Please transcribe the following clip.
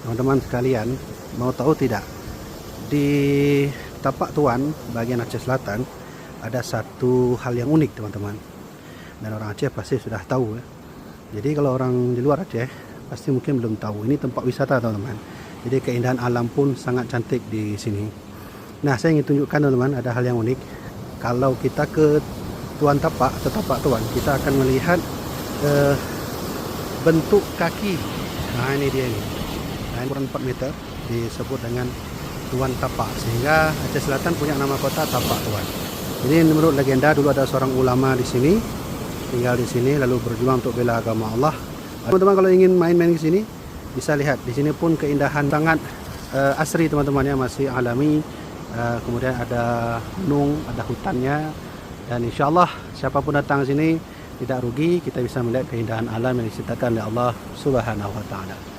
Teman-teman sekalian, mau tahu tidak? Di Tapak Tuan, bagian Aceh Selatan, ada satu hal yang unik, teman-teman. Dan orang Aceh pasti sudah tahu ya. Jadi kalau orang di luar Aceh, pasti mungkin belum tahu. Ini tempat wisata, teman-teman. Jadi keindahan alam pun sangat cantik di sini. Nah, saya ingin tunjukkan, teman-teman, ada hal yang unik. Kalau kita ke Tuan Tapak atau Tapak Tuan, kita akan melihat bentuk kaki. Nah, ini dia ini. Nah, ukuran 4 meter disebut dengan Tuan Tapak, sehingga Aceh Selatan punya nama kota Tapak Tuan. Jadi menurut legenda dulu ada seorang ulama di sini, tinggal di sini lalu berjuang untuk bela agama Allah. Teman-teman kalau ingin main-main ke sini bisa lihat di sini pun keindahan sangat asri, teman-teman ya, masih alami. Kemudian ada gunung, ada hutannya, dan insya Allah siapapun datang sini tidak rugi, kita bisa melihat keindahan alam yang diciptakan oleh Allah Subhanahu wa Ta'ala.